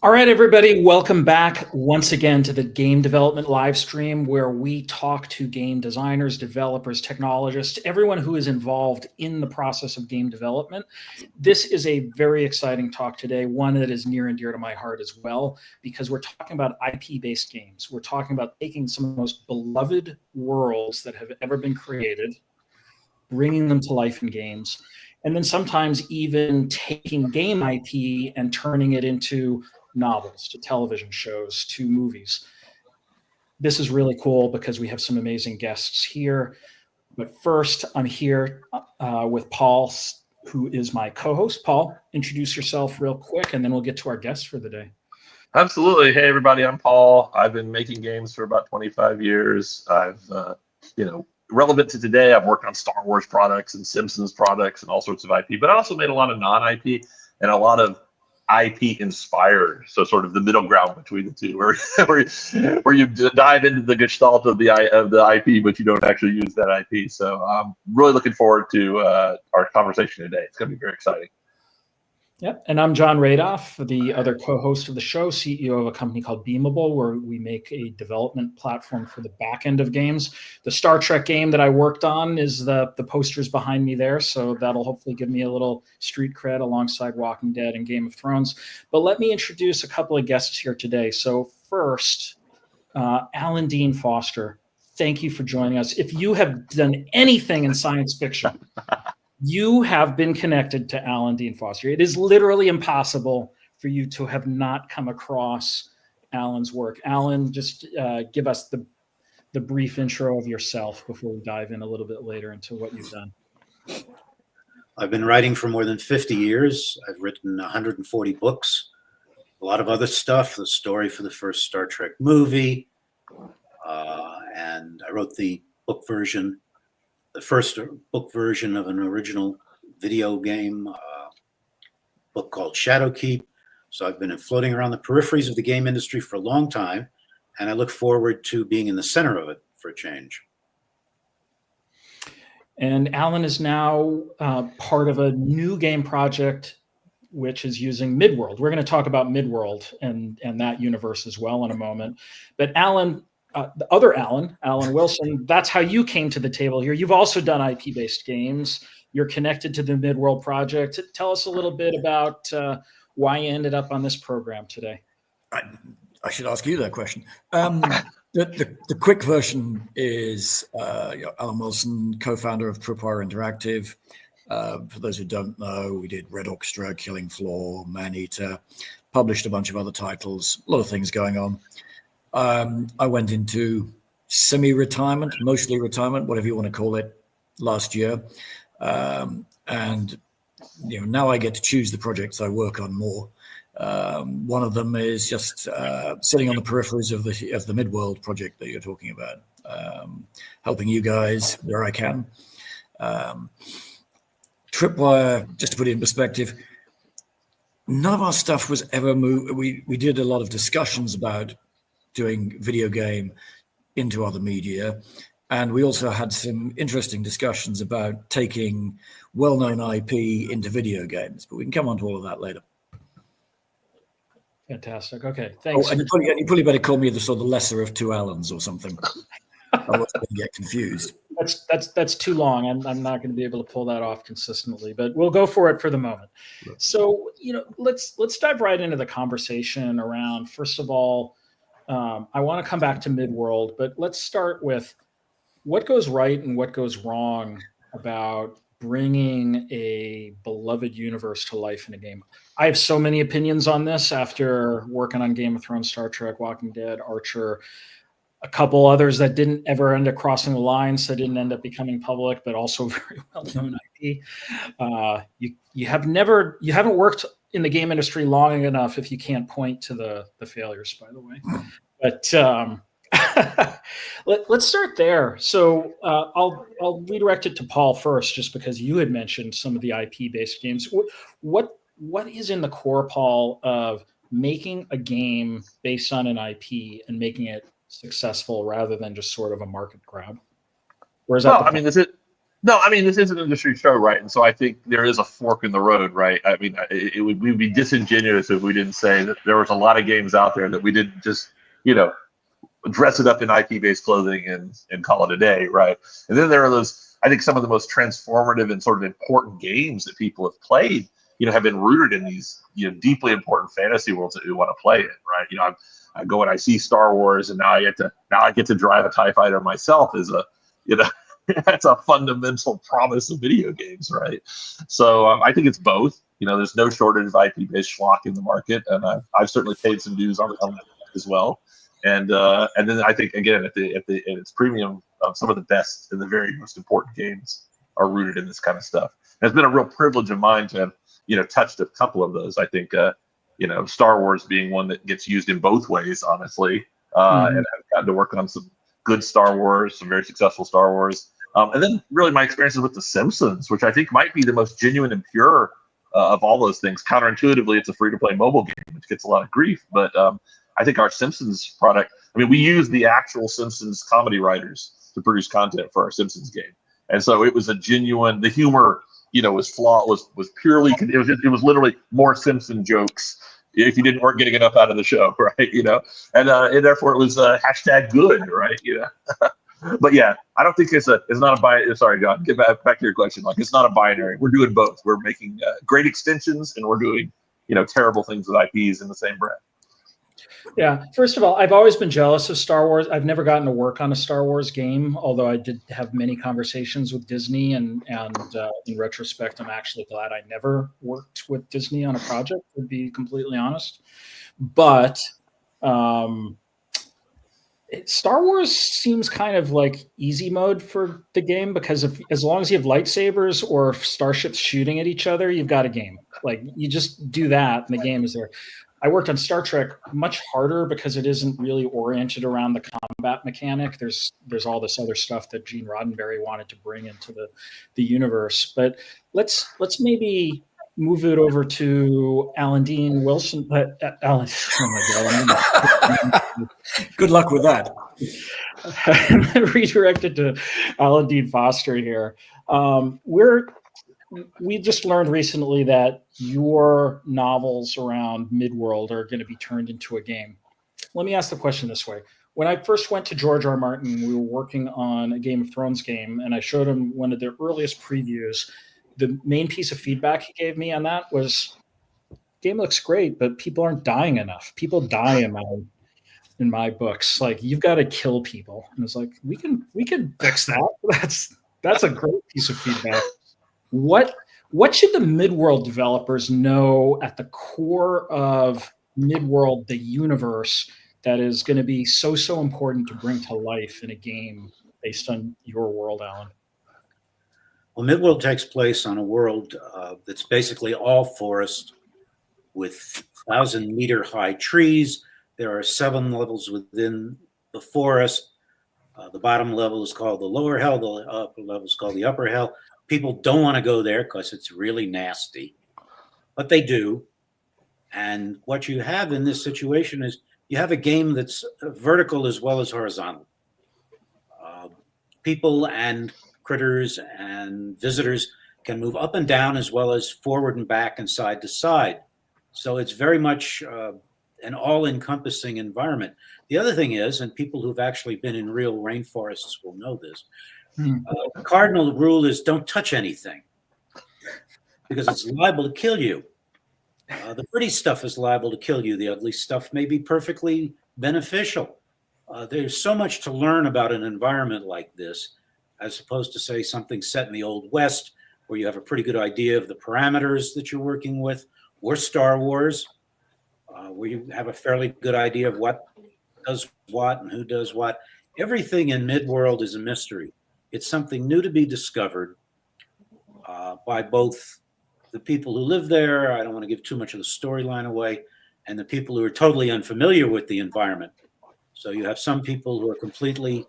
All right, everybody, welcome back once again to the Game Development live stream, where we talk to game designers, developers, technologists, everyone who is involved in the process of game development. This is a very exciting talk today, one that is near and dear to my heart as well, because we're talking about IP-based games. We're talking about taking some of the most beloved worlds that have ever been created, bringing them to life in games, and then sometimes even taking game IP and turning it into novels, to television shows, to movies. This is really cool because we have some amazing guests here. But first, I'm here with Paul, who is my co-host. Paul, introduce yourself real quick, and then we'll get to our guests for the day. Absolutely. Hey, everybody, I'm Paul. I've been making games for about 25 years. I've, relevant to today, I've worked on Star Wars products and Simpsons products and all sorts of IP, but I also made a lot of non-IP and a lot of IP inspired, so sort of the middle ground between the two, where you dive into the gestalt of the IP, but you don't actually use that IP. So I'm really looking forward to our conversation today. It's going to be very exciting. Yep, and I'm Jon Radoff, the other co-host of the show, CEO of a company called Beamable, where we make a development platform for the back end of games. The Star Trek game that I worked on is the posters behind me there, so that'll hopefully give me a little street cred alongside Walking Dead and Game of Thrones. But let me introduce a couple of guests here today. So first, Alan Dean Foster, thank you for joining us. If you have done anything in science fiction, you have been connected to Alan Dean Foster. It is literally impossible for you to have not come across Alan's work. Alan, just give us the brief intro of yourself before we dive in a little bit later into what you've done. I've been writing for more than 50 years. I've written 140 books, a lot of other stuff, the story for the first Star Trek movie, and I wrote the first book version of an original video game, book called Shadowkeep. So I've been floating around the peripheries of the game industry for a long time, and I look forward to being in the center of it for a change. And Alan is now part of a new game project, which is using Midworld. We're going to talk about Midworld and that universe as well in a moment. But Alan, the other Alan Wilson, that's how you came to the table here. You've also done IP-based games. You're connected to the Midworld project. Tell us a little bit about why you ended up on this program today. I should ask you that question. The quick version is Alan Wilson, co-founder of Tripwire Interactive. For those who don't know, we did Red Orchestra, Killing Floor, Maneater, published a bunch of other titles, a lot of things going on. I went into semi-retirement, mostly retirement, whatever you want to call it, last year. And now I get to choose the projects I work on more. One of them is just sitting on the peripheries of the Midworld project that you're talking about, helping you guys where I can. Tripwire, just to put it in perspective, none of our stuff was ever moved. We did a lot of discussions about doing video game into other media. And we also had some interesting discussions about taking well-known IP into video games, but we can come on to all of that later. Fantastic. Okay, thanks. Oh, and you probably better call me the sort of lesser of two Allens or something. I wasn't going to get confused. That's too long. I'm not going to be able to pull that off consistently, but we'll go for it for the moment. So, let's dive right into the conversation around, first of all, I want to come back to Midworld, but let's start with what goes right and what goes wrong about bringing a beloved universe to life in a game. I have so many opinions on this after working on Game of Thrones, Star Trek, Walking Dead, Archer, a couple others that didn't ever end up crossing the line, so didn't end up becoming public, but also very well-known IP. You haven't worked in the game industry long enough if you can't point to the failures, by the way. But let's start there. So I'll redirect it to Paul first, just because you had mentioned some of the IP-based games. What is in the core, Paul, of making a game based on an IP and making it successful rather than just sort of a market grab? Or is that No, I mean, this is an industry show, right? And so I think there is a fork in the road, right? I mean, we'd be disingenuous if we didn't say that there was a lot of games out there that we didn't just, dress it up in IP-based clothing and call it a day, right? And then there are those, I think some of the most transformative and sort of important games that people have played, have been rooted in these, deeply important fantasy worlds that we want to play in, right? I go and I see Star Wars, and now I get to drive a TIE fighter myself as a, that's a fundamental promise of video games, right? So I think it's both. There's no shortage of IP-based schlock in the market, and I've certainly paid some dues on that as well. And then I think, again, at its premium, some of the best and the very most important games are rooted in this kind of stuff. And it's been a real privilege of mine to have touched a couple of those. I think Star Wars being one that gets used in both ways, honestly, and I've gotten to work on some good Star Wars, some very successful Star Wars. And then really my experiences with The Simpsons, which I think might be the most genuine and pure of all those things. Counterintuitively, it's a free-to-play mobile game, which gets a lot of grief. But I think our Simpsons product, we use the actual Simpsons comedy writers to produce content for our Simpsons game. And so it was a genuine, the humor, was flawed, was purely, it was literally more Simpson jokes if you weren't getting enough out of the show, right? And therefore it was hashtag good, right? But yeah, I don't think it's not a binary. Sorry, John, get back to your question. Like, it's not a binary. We're doing both. We're making great extensions, and we're doing, terrible things with IPs in the same breath. Yeah. First of all, I've always been jealous of Star Wars. I've never gotten to work on a Star Wars game, although I did have many conversations with Disney. And in retrospect, I'm actually glad I never worked with Disney on a project, to be completely honest. But Star Wars seems kind of like easy mode for the game, because as long as you have lightsabers or starships shooting at each other, you've got a game. Like, you just do that and the game is there. I worked on Star Trek, much harder because it isn't really oriented around the combat mechanic. There's all this other stuff that Gene Roddenberry wanted to bring into the universe. But let's maybe move it over to Alan Dean Wilson. Alan, oh my God. Good luck with that. Redirected to Alan Dean Foster here. We just learned recently that your novels around Midworld are going to be turned into a game. Let me ask the question this way. When I first went to George R. Martin, we were working on a Game of Thrones game, and I showed him one of the earliest previews. The main piece of feedback he gave me on that was, game looks great, but people aren't dying enough. People die in my books. Like, you've got to kill people. And it's like, we can fix that. That's a great piece of feedback. What should the Midworld developers know at the core of Midworld, the universe, that is going to be so important to bring to life in a game based on your world, Alan? Well, Midworld takes place on a world that's basically all forest with 1,000-meter high trees. There are 7 levels within the forest. The bottom level is called the lower hell. The upper level is called the upper hell. People don't want to go there because it's really nasty, but they do. And what you have in this situation is you have a game that's vertical as well as horizontal. People and critters and visitors can move up and down as well as forward and back and side to side. So it's very much an all-encompassing environment. The other thing is, and people who've actually been in real rainforests will know this, the cardinal rule is don't touch anything because it's liable to kill you. The pretty stuff is liable to kill you. The ugly stuff may be perfectly beneficial. There's so much to learn about an environment like this, as opposed to, say, something set in the Old West, where you have a pretty good idea of the parameters that you're working with, or Star Wars, where you have a fairly good idea of what does what and who does what. Everything in Midworld is a mystery. It's something new to be discovered by both the people who live there. I don't want to give too much of the storyline away, and the people who are totally unfamiliar with the environment. So you have some people who are completely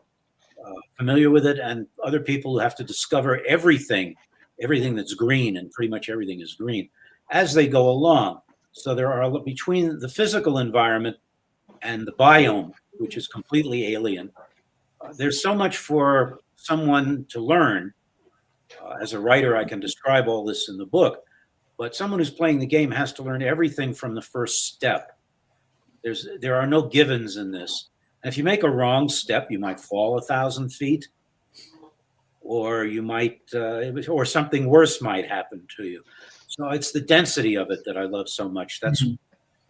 familiar with it, and other people who have to discover everything that's green, and pretty much everything is green, as they go along. So there are, between the physical environment and the biome, which is completely alien, there's so much for someone to learn As a writer, I can describe all this in the book, but someone who's playing the game has to learn everything from the first step. There are no givens in this. And if you make a wrong step, you might fall 1,000 feet, or you might, or something worse might happen to you. So it's the density of it that I love so much.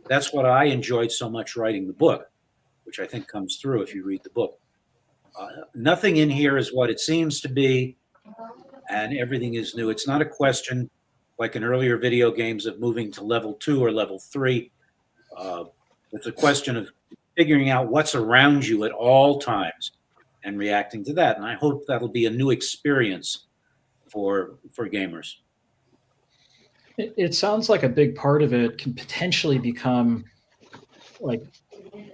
That's what I enjoyed so much writing the book, which I think comes through if you read the book. Nothing in here is what it seems to be, and everything is new. It's not a question like in earlier video games of moving to level 2 or level 3. It's a question of figuring out what's around you at all times and reacting to that. And I hope that'll be a new experience for gamers. It sounds like a big part of it can potentially become like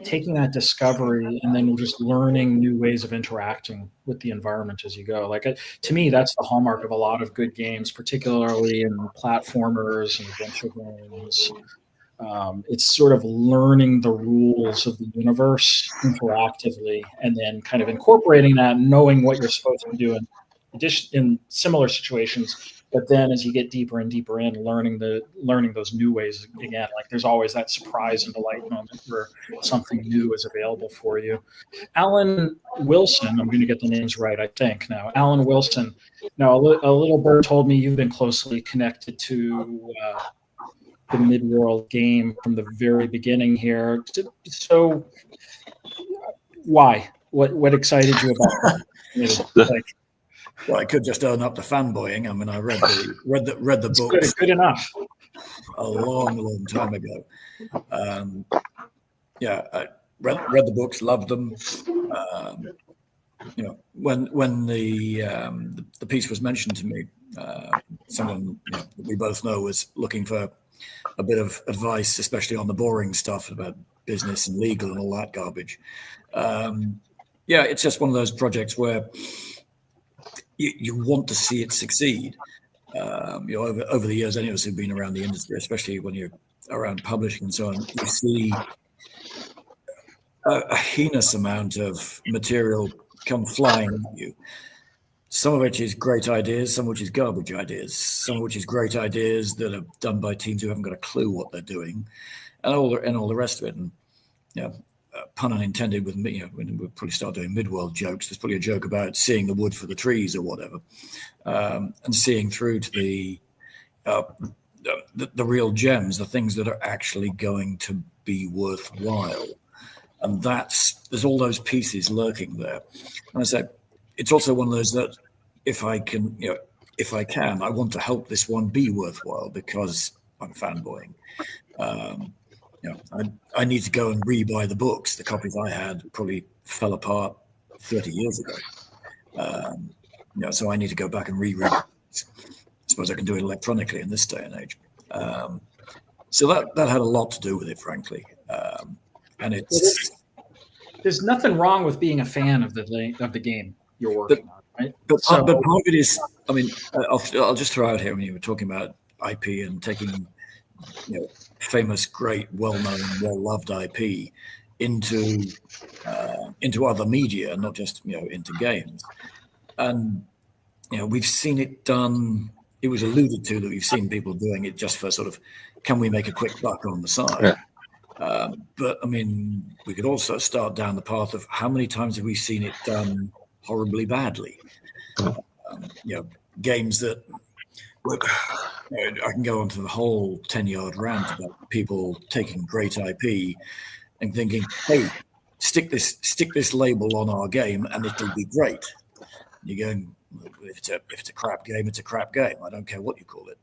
taking that discovery and then just learning new ways of interacting with the environment as you go. Like to me, that's the hallmark of a lot of good games, particularly in platformers and adventure games. It's sort of learning the rules of the universe interactively and then kind of incorporating that, knowing what you're supposed to do in similar situations. But then as you get deeper and deeper in, learning those new ways again, like there's always that surprise and delight moment where something new is available for you. Alan Wilson, I'm going to get the names right, I think now. Alan Wilson. Now, a little bird told me you've been closely connected to the Midworld game from the very beginning here. So why? What excited you about it? Well, I could just own up to fanboying. I mean, I read the books. Good enough. A long time ago. I read the books, loved them. When the piece was mentioned to me, someone that we both know was looking for a bit of advice, especially on the boring stuff about business and legal and all that garbage. It's just one of those projects where you want to see it succeed. Over the years, any of us who've been around the industry, especially when you're around publishing and so on, you see a heinous amount of material come flying at you. Some of which is great ideas, some of which is garbage ideas, some of which is great ideas that are done by teams who haven't got a clue what they're doing, and all the rest of it. And pun unintended with me, when we'll probably start doing Midworld jokes, there's probably a joke about seeing the wood for the trees or whatever, and seeing through to the real gems, the things that are actually going to be worthwhile. And there's all those pieces lurking there. And I said, it's also one of those that if I can, I want to help this one be worthwhile because I'm fanboying. I need to go and rebuy the books. The copies I had probably fell apart 30 years ago. So I need to go back and reread. I suppose I can do it electronically in this day and age. So that had a lot to do with it, frankly. And there's nothing wrong with being a fan of the game you're working on, right? But part of it is, I mean, I'll just throw out here when you were talking about IP and taking famous, great, well-known, well-loved IP into other media, not just into games. And we've seen it done. It was alluded to that we've seen people doing it just for sort of, can we make a quick buck on the side? Yeah. But I mean, we could also start down the path of how many times have we seen it done horribly badly? Games that. I can go on to the whole 10-yard rant about people taking great IP and thinking, hey, stick this label on our game and it'll be great. And you're going, if it's a crap game, it's a crap game. I don't care what you call it.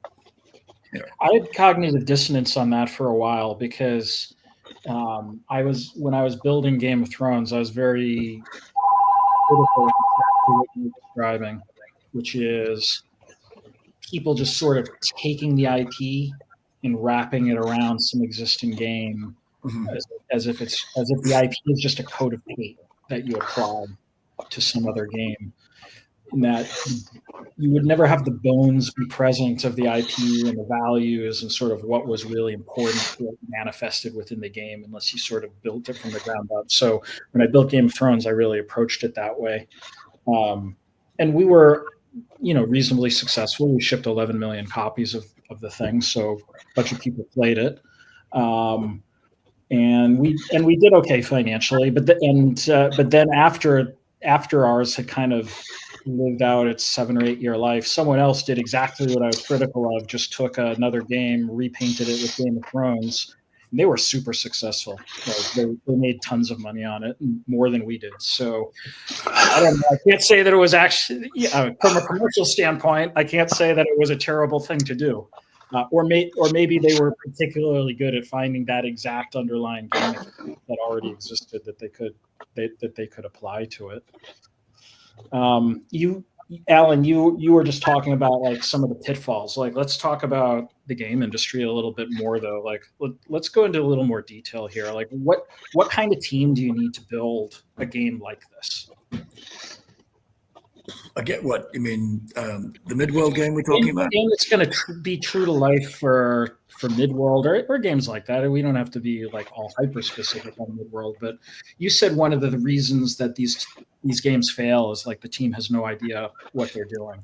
I had cognitive dissonance on that for a while because when I was building Game of Thrones, I was very critical of what you're describing, which is people just sort of taking the IP and wrapping it around some existing game, as if the IP is just a coat of paint that you apply to some other game, and that you would never have the bones be present of the IP and the values and sort of what was really important to it manifested within the game unless you sort of built it from the ground up. So when I built Game of Thrones, I really approached it that way. And we were reasonably successful. We shipped 11 million copies of the thing, so a bunch of people played it. And we did okay financially, but then after ours had kind of lived out its 7 or 8 year life, someone else did exactly what I was critical of. Just took another game, repainted it with Game of Thrones, and they were super successful. They made tons of money on it, more than we did. So I don't know. I can't say that it was actually, from a commercial standpoint, I can't say that it was a terrible thing to do. Or maybe they were particularly good at finding that exact underlying game that already existed that they could apply to it. Alan, you were just talking about like some of the pitfalls. Like, let's talk about the game industry a little bit more, though. Like, let's go into a little more detail here. Like, what kind of team do you need to build a game like this? I get what you mean. The Midworld game we're talking about? A game that's going to be true to life for Midworld or games like that. We don't have to be like all hyper specific on Midworld, but you said one of the reasons that these games fail is like the team has no idea what they're doing.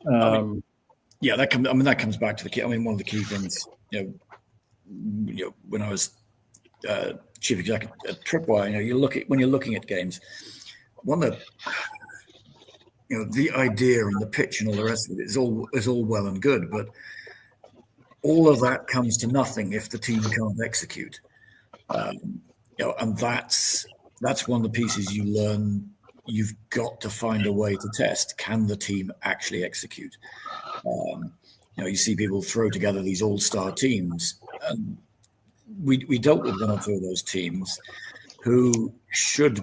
That comes back to the key. I mean, one of the key things, when I was chief executive at Tripwire, when you're looking at games, one of the idea and the pitch and all the rest of it is all well and good, but all of that comes to nothing if the team can't execute. And that's one of the pieces you learn. You've got to find a way to test. Can the team actually execute? You see people throw together these all-star teams. And we dealt with one or two of those teams who should,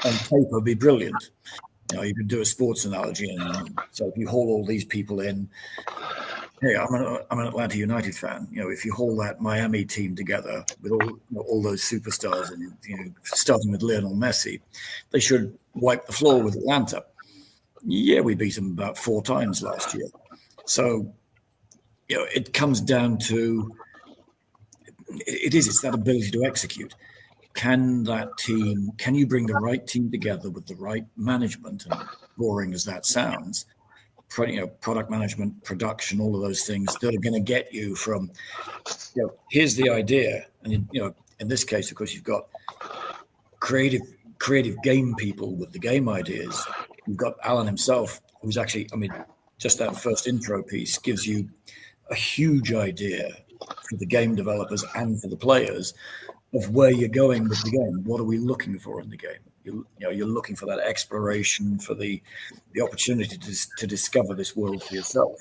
on paper, be brilliant. You can do a sports analogy, and so if you haul all these people in, hey, I'm an Atlanta United fan. If you haul that Miami team together with all those superstars, and starting with Lionel Messi, they should wipe the floor with Atlanta. Yeah, we beat them about 4 times last year. So, it comes down to it's that ability to execute. Can you bring the right team together with the right management? And boring as that sounds, product management, production, all of those things that are going to get you from, here's the idea. And, in this case, of course, you've got creative game people with the game ideas. You've got Alan himself, who's actually, just that first intro piece gives you a huge idea for the game developers and for the players of where you're going with the game. What are we looking for in the game? You're looking for that exploration, for the opportunity to discover this world for yourself.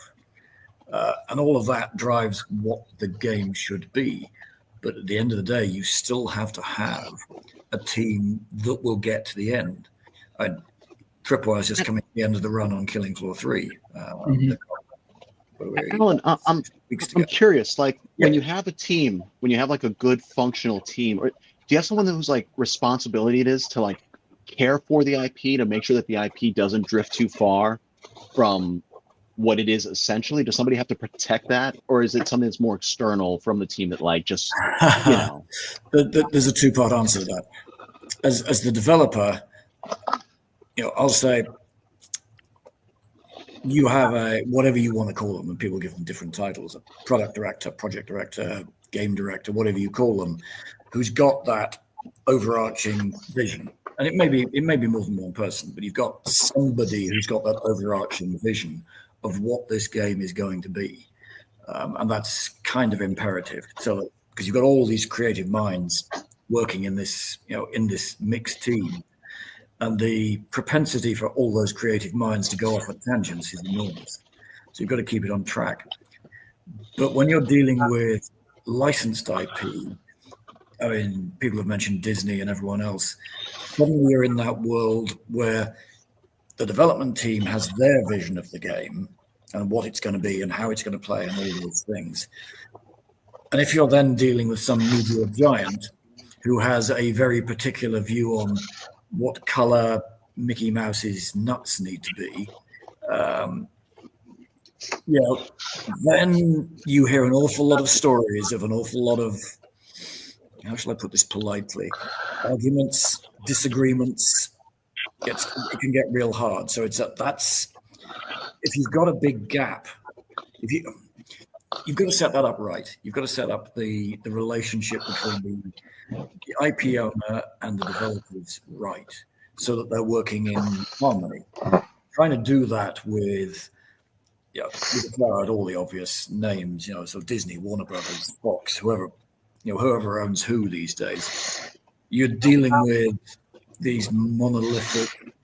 And all of that drives what the game should be. But at the end of the day, you still have to have a team that will get to the end. Tripwire is just coming to the end of the run on Killing Floor 3. Alan, I'm curious, when you have a team, when you have like a good functional team, or do you have someone whose like responsibility it is to like care for the IP, to make sure that the IP doesn't drift too far from what it is essentially? Does somebody have to protect that, or is it something that's more external from the team that like just, There's a 2-part answer to that. As the developer, I'll say, you have a, whatever you want to call them, and people give them different titles, a product director, project director, game director, whatever you call them, who's got that overarching vision. And it may be more than one person, but you've got somebody who's got that overarching vision of what this game is going to be. And that's kind of imperative. So, because you've got all these creative minds working in this, in this mixed team. And the propensity for all those creative minds to go off at tangents is enormous. So you've got to keep it on track. But when you're dealing with licensed IP, people have mentioned Disney and everyone else, suddenly you're in that world where the development team has their vision of the game and what it's going to be and how it's going to play and all those things. And if you're then dealing with some media giant who has a very particular view on what color Mickey Mouse's nuts need to be, then you hear an awful lot of stories of an awful lot of, how shall I put this politely, arguments, disagreements. It can get real hard. So that's if you've got a big gap, you've got to set that up right. You've got to set up the relationship between the IP owner and the developers right, so that they're working in harmony. Trying to do that with all the obvious names, so Disney, Warner Brothers, Fox, whoever owns who these days. You're dealing with these monolithic.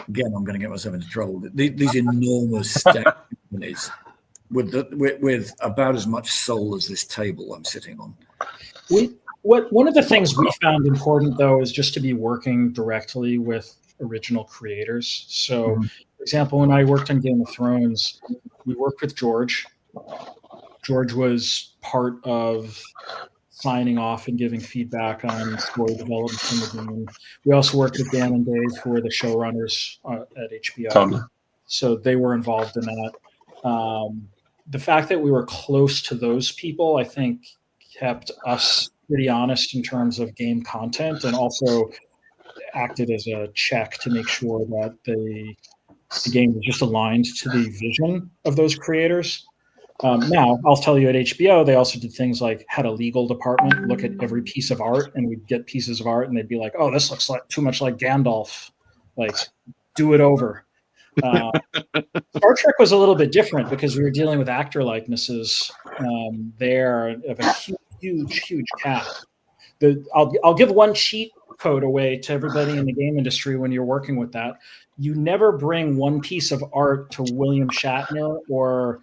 Again, I'm going to get myself into trouble. These enormous companies with about as much soul as this table I'm sitting on. One of the things we found important, though, is just to be working directly with original creators. So, for example, when I worked on Game of Thrones, we worked with George. George was part of signing off and giving feedback on story development in the game. We also worked with Dan and Dave, who were the showrunners at HBO. So they were involved in that. The fact that we were close to those people, I think, kept us pretty honest in terms of game content, and also acted as a check to make sure that the game was just aligned to the vision of those creators. Now, I'll tell you, at HBO, they also did things like had a legal department look at every piece of art, and we'd get pieces of art, and they'd be like, "Oh, this looks like too much like Gandalf. Like, do it over." Star Trek was a little bit different because we were dealing with actor likenesses there of a huge cast. I'll give one cheat code away to everybody in the game industry when you're working with that. You never bring one piece of art to William Shatner or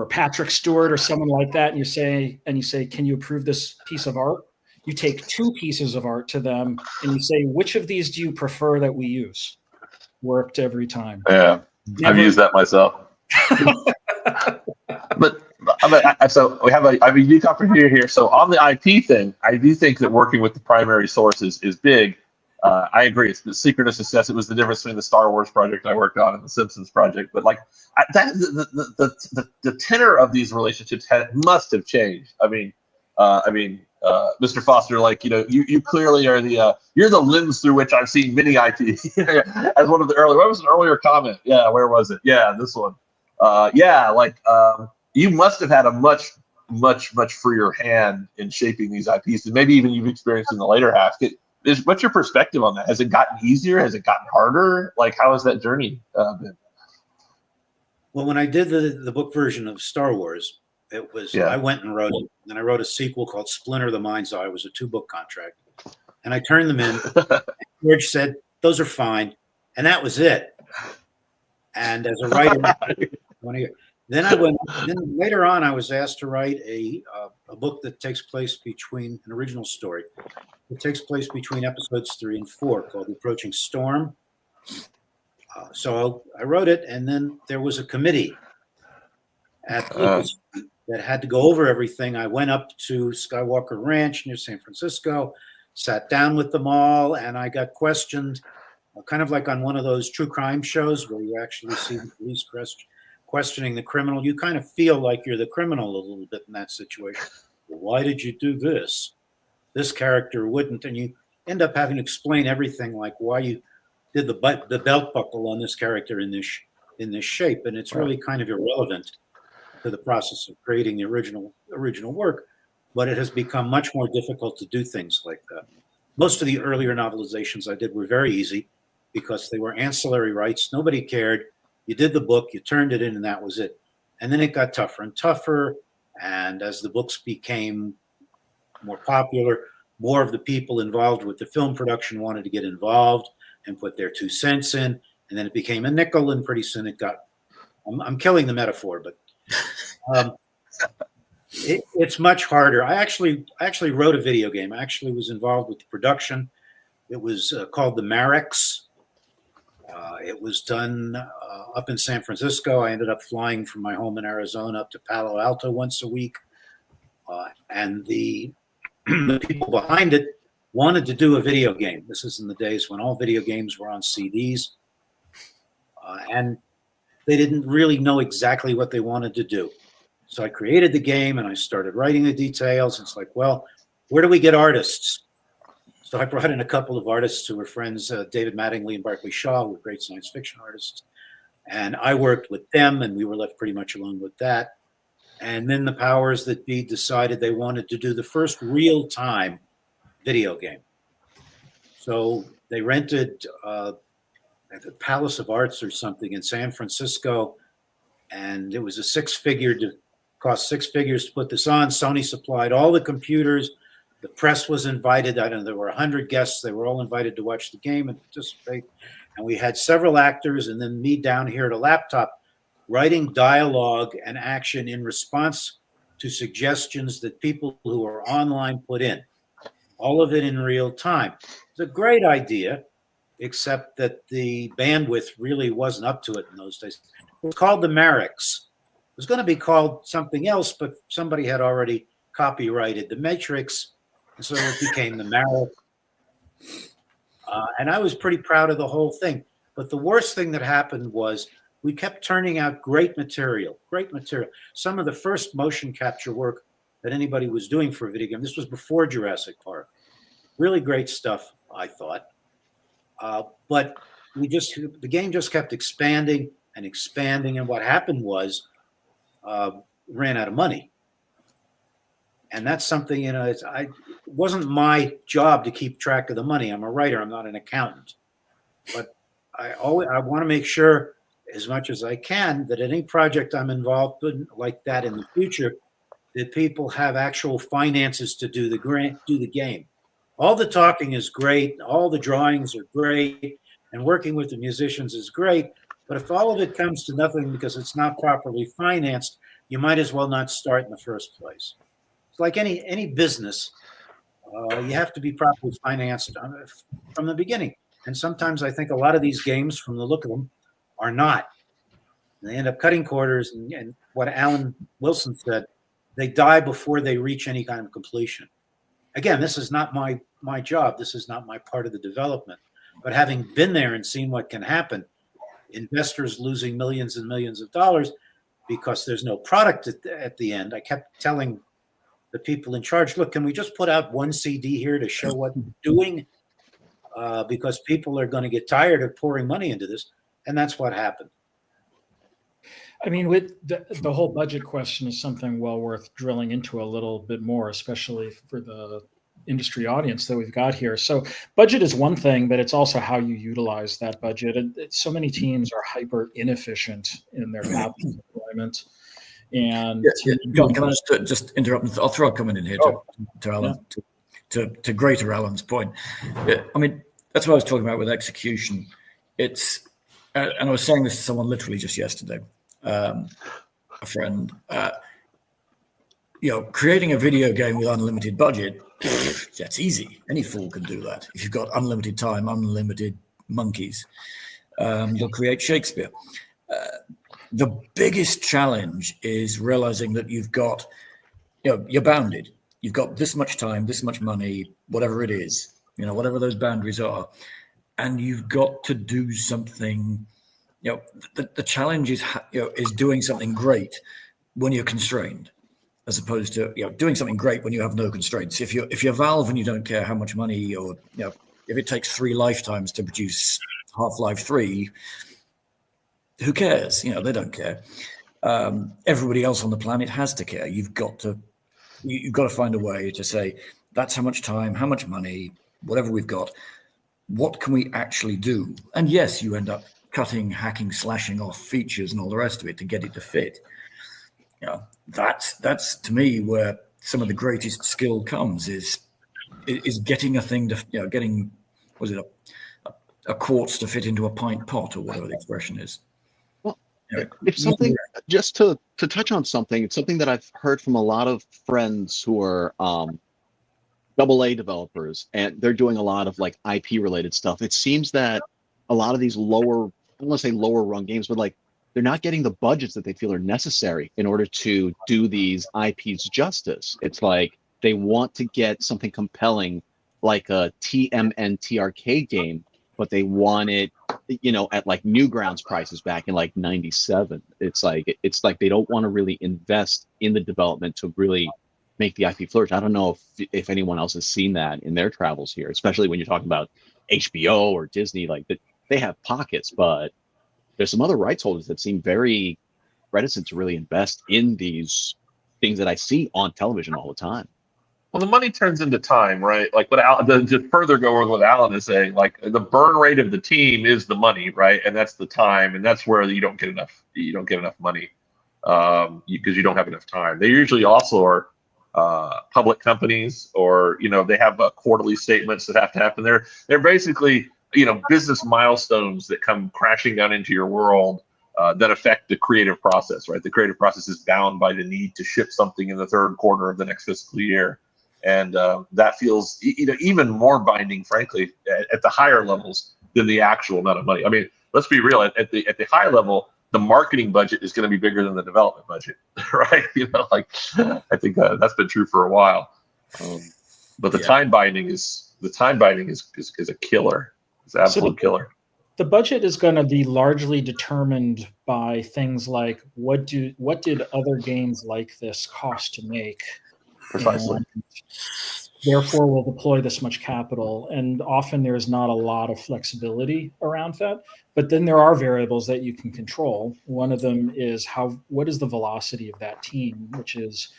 Patrick Stewart or someone like that, and you say, "Can you approve this piece of art?" You take two pieces of art to them and you say, "Which of these do you prefer that we use?" Worked every time. Yeah, I've used that myself. but so we have a unique opportunity here. So on the IP thing, I do think that working with the primary sources is big. I agree. It's the secret of success. It was the difference between the Star Wars project I worked on and the Simpsons project. But like the tenor of these relationships must have changed. Mr. Foster, you clearly are you're the lens through which I've seen many IP. As one of the earlier, what was an earlier comment? Yeah, where was it? Yeah, this one. You must have had a much freer hand in shaping these IPs, and maybe even you've experienced in the later half. What's your perspective on that? Has it gotten easier? Has it gotten harder? Like, how has that journey been? Well, when I did the book version of Star Wars, it was I went and wrote it, and I wrote a sequel called Splinter the Mind's Eye. It was a 2-book contract, and I turned them in. And George said, "Those are fine," and that was it. And as a writer, then later on, I was asked to write a book that takes place between an original story. It takes place between episodes 3 and 4, called The Approaching Storm. So I wrote it, and then there was a committee at that had to go over everything. I went up to Skywalker Ranch near San Francisco, sat down with them all, and I got questioned, kind of like on one of those true crime shows where you actually see the police questioning the criminal. You kind of feel like you're the criminal a little bit in that situation. Well, why did you do this? This character wouldn't, and you end up having to explain everything, like why you did the belt buckle on this character in this shape, and it's really kind of irrelevant to the process of creating the original work. But it has become much more difficult to do things like that. Most of the earlier novelizations I did were very easy because they were ancillary rights. Nobody cared. You did the book, you turned it in, and that was it. And then it got tougher and tougher. And as the books became more popular, more of the people involved with the film production wanted to get involved and put their 2 cents in. And then it became a nickel, and pretty soon it got, I'm killing the metaphor, but it's much harder. I actually wrote a video game. I actually was involved with the production. It was called The Marex. It was done up in San Francisco. I ended up flying from my home in Arizona up to Palo Alto once a week. And the people behind it wanted to do a video game. This is in the days when all video games were on CDs. And they didn't really know exactly what they wanted to do. So I created the game and I started writing the details. It's like, well, where do we get artists? So I brought in a couple of artists who were friends, David Mattingly and Barclay Shaw, who were great science fiction artists. And I worked with them, and we were left pretty much alone with that. And then the powers that be decided they wanted to do the first real-time video game. So they rented the Palace of Arts or something in San Francisco, and it was cost six figures to put this on. Sony supplied all the computers. The press was invited. I don't know, there were 100 guests. They were all invited to watch the game and participate. And we had several actors, and then me down here at a laptop writing dialogue and action in response to suggestions that people who are online put in. All of it in real time. It's a great idea, except that the bandwidth really wasn't up to it in those days. It was called the Matrix. It was going to be called something else, but somebody had already copyrighted the Matrix, and so it became the Matrix. And I was pretty proud of the whole thing. But the worst thing that happened was we kept turning out great material. Some of the first motion capture work that anybody was doing for a video game. This was before Jurassic Park. Really great stuff, I thought. But the game just kept expanding and expanding. And what happened was ran out of money. And that's something, it wasn't my job to keep track of the money. I'm a writer. I'm not an accountant. But I want to make sure, as much as I can, that any project I'm involved in like that in the future, that people have actual finances to do the game. All the talking is great. All the drawings are great. And working with the musicians is great. But if all of it comes to nothing because it's not properly financed, you might as well not start in the first place. It's like any business. You have to be properly financed from the beginning. And sometimes I think a lot of these games, from the look of them, are not. They end up cutting corners. And what Alan Wilson said, they die before they reach any kind of completion. Again, this is not my job. This is not my part of the development. But having been there and seen what can happen, investors losing millions and millions of dollars because there's no product at the end. I kept telling the people in charge, look, can we just put out one CD here to show what we're doing? Because people are going to get tired of pouring money into this. And that's what happened. I mean, with the whole budget question is something well worth drilling into a little bit more, especially for the industry audience that we've got here. So budget is one thing, but it's also how you utilize that budget. And so many teams are hyper inefficient in their capital deployment. And John, can I just interrupt? I'll throw a comment in here to Alan, to greater Alan's point. I mean, that's what I was talking about with execution. It's, and I was saying this to someone literally just yesterday, a friend. Creating a video game with unlimited budget, that's easy. Any fool can do that. If you've got unlimited time, unlimited monkeys, you'll create Shakespeare. The biggest challenge is realizing that you've got, you're bounded. You've got this much time, this much money, whatever it is, whatever those boundaries are, and you've got to do something. The challenge is doing something great when you're constrained, as opposed to doing something great when you have no constraints. If you're Valve and you don't care how much money, or if it takes 3 lifetimes to produce Half-Life 3. Who cares? They don't care. Everybody else on the planet has to care. You've got to find a way to say, that's how much time, how much money, whatever we've got, what can we actually do? And yes, you end up cutting, hacking, slashing off features and all the rest of it to get it to fit. That's to me where some of the greatest skill comes is getting a thing to, getting, a quartz to fit into a pint pot, or whatever the expression is. If something, just to touch on something, it's something that I've heard from a lot of friends who are AA developers, and they're doing a lot of like IP related stuff. It seems that a lot of these lower, I don't want to say lower run games, but like they're not getting the budgets that they feel are necessary in order to do these IPs justice. It's like they want to get something compelling like a TMNT arcade game, but they want it, at like Newgrounds prices back in like 97. It's like they don't want to really invest in the development to really make the IP flourish. I don't know if anyone else has seen that in their travels here, especially when you're talking about HBO or Disney. Like that, they have pockets, but there's some other rights holders that seem very reticent to really invest in these things that I see on television all the time. Well, the money turns into time, right? Like to further go with what Alan is saying, like the burn rate of the team is the money, right? And that's the time, and that's where you don't get enough money because you don't have enough time. They usually also are public companies, or they have quarterly statements that have to happen. They're basically business milestones that come crashing down into your world that affect the creative process, right? The creative process is bound by the need to ship something in the third quarter of the next fiscal year. And that feels even more binding, frankly, at the higher levels than the actual amount of money. I mean, let's be real. At the high level, the marketing budget is going to be bigger than the development budget, right? I think that's been true for a while. But the time binding is a killer. It's an absolute killer. The budget is going to be largely determined by things like what did other games like this cost to make. Precisely. And therefore, we'll deploy this much capital, and often there's not a lot of flexibility around that. But then there are variables that you can control. One of them is what is the velocity of that team, which is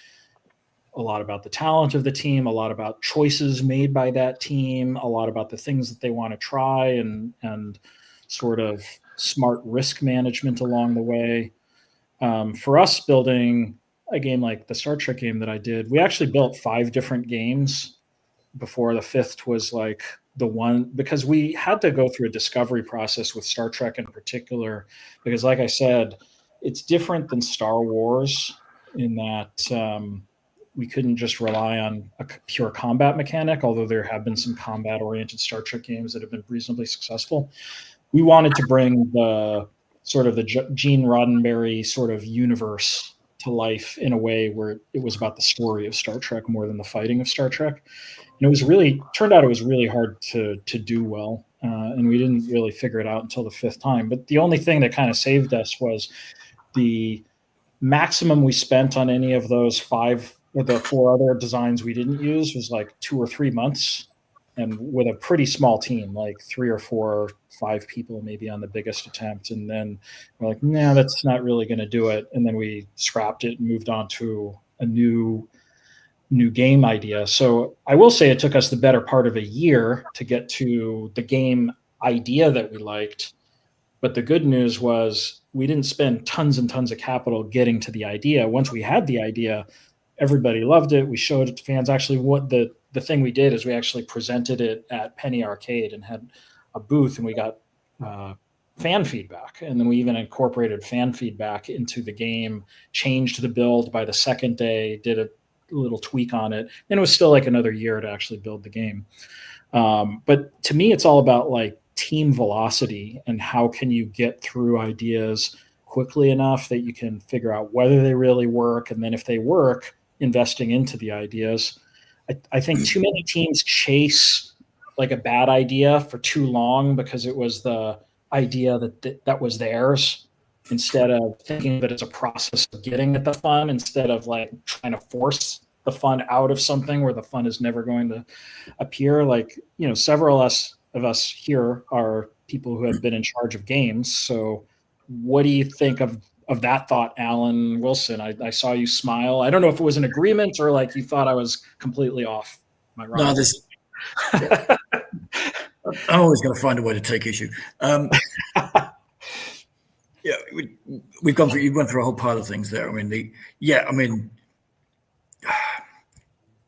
a lot about the talent of the team, a lot about choices made by that team, a lot about the things that they want to try, and sort of smart risk management along the way. For us, building a game like the Star Trek game that I did, we actually built 5 different games before the 5th was like the one, because we had to go through a discovery process with Star Trek in particular, because like I said, it's different than Star Wars in that we couldn't just rely on a pure combat mechanic, although there have been some combat-oriented Star Trek games that have been reasonably successful. We wanted to bring the sort of the Gene Roddenberry sort of universe to life in a way where it was about the story of Star Trek more than the fighting of Star Trek. And turned out it was really hard to do well. And we didn't really figure it out until the 5th time. But the only thing that kind of saved us was the maximum we spent on any of those 5 or the 4 other designs we didn't use was like 2 or 3 months. And with a pretty small team, like 3 or 4, 5 people maybe on the biggest attempt. And then we're like, nah, that's not really going to do it. And then we scrapped it and moved on to a new game idea. So I will say it took us the better part of a year to get to the game idea that we liked. But the good news was we didn't spend tons and tons of capital getting to the idea. Once we had the idea, everybody loved it. We showed it to fans. Actually, what the thing we did is we actually presented it at Penny Arcade and had a booth, and we got fan feedback. And then we even incorporated fan feedback into the game, changed the build by the second day, did a little tweak on it. And it was still like another year to actually build the game. But to me, it's all about like team velocity and how can you get through ideas quickly enough that you can figure out whether they really work. And then if they work, investing into the ideas. I think too many teams chase like a bad idea for too long because it was the idea that was theirs, instead of thinking that it's a process of getting at the fun, instead of like trying to force the fun out of something where the fun is never going to appear. Like, several of us here are people who have been in charge of games. So what do you think of that thought, Alan Wilson? I saw you smile. I don't know if it was an agreement or like you thought I was completely off. Am I wrong? No, I'm always going to find a way to take issue. Yeah, you've gone through a whole pile of things there.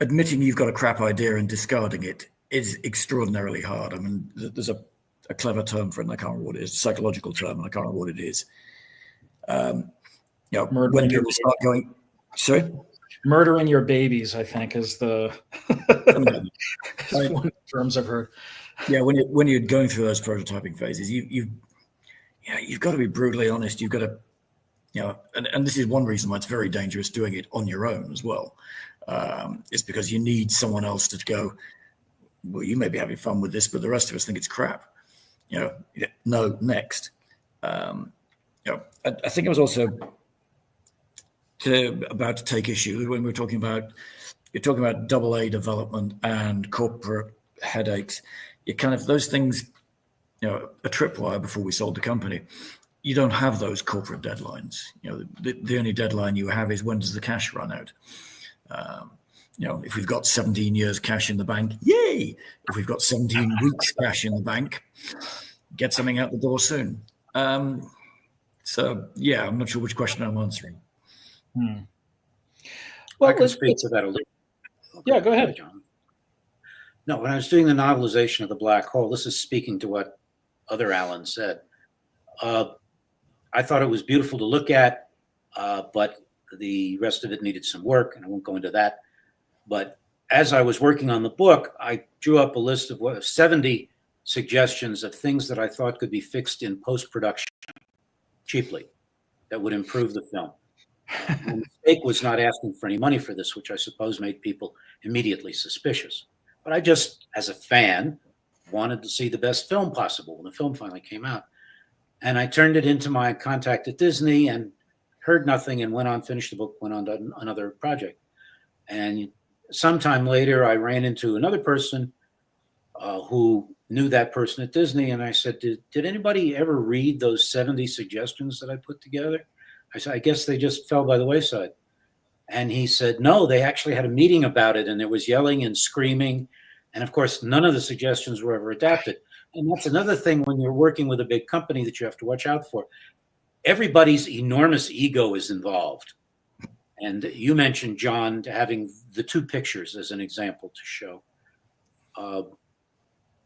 Admitting you've got a crap idea and discarding it is extraordinarily hard. I mean, there's a clever term for it, and I can't remember what it is, a psychological term, and I can't remember what it is. When people start going, sorry? Murdering your babies, I think, is the is one of the terms I've heard. Yeah, when you're going through those prototyping phases, you've got to be brutally honest. You've got to, and this is one reason why it's very dangerous doing it on your own as well. It's because you need someone else to go, well, you may be having fun with this, but the rest of us think it's crap. No, next. I think I was also about to take issue when we were talking about, you're talking about AA development and corporate headaches. You kind of those things, a Tripwire before we sold the company, you don't have those corporate deadlines. The only deadline you have is when does the cash run out. If we've got 17 years cash in the bank, yay! If we've got 17 weeks cash in the bank, get something out the door soon. So yeah, I'm not sure which question I'm answering. Well, I can speak to that a little. Yeah, go ahead, John. No, when I was doing the novelization of The Black Hole, this is speaking to what other Alan said. I thought it was beautiful to look at, but the rest of it needed some work, and I won't go into that. But as I was working on the book, I drew up a list of 70 suggestions of things that I thought could be fixed in post-production cheaply that would improve the film. The mistake was not asking for any money for this, which I suppose made people immediately suspicious. But I just, as a fan, wanted to see the best film possible when the film finally came out. And I turned it into my contact at Disney and heard nothing and went on, finished the book, went on to another project. And sometime later, I ran into another person who knew that person at Disney. And I said, did anybody ever read those 70 suggestions that I put together? I said, I guess they just fell by the wayside. And he said, no, they actually had a meeting about it, and there was yelling and screaming. And of course, none of the suggestions were ever adapted. And that's another thing when you're working with a big company that you have to watch out for. Everybody's enormous ego is involved. And you mentioned, John, having the two pictures as an example to show.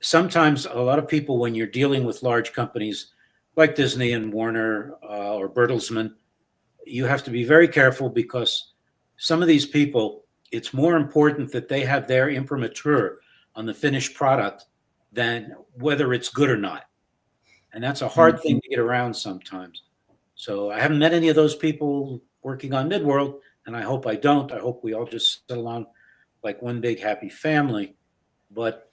Sometimes a lot of people, when you're dealing with large companies like Disney and Warner or Bertelsmann, you have to be very careful because some of these people, it's more important that they have their imprimatur on the finished product than whether it's good or not. And that's a hard thing to get around sometimes. So I haven't met any of those people working on Midworld, and I hope I don't. I hope we all just settle on like one big happy family. But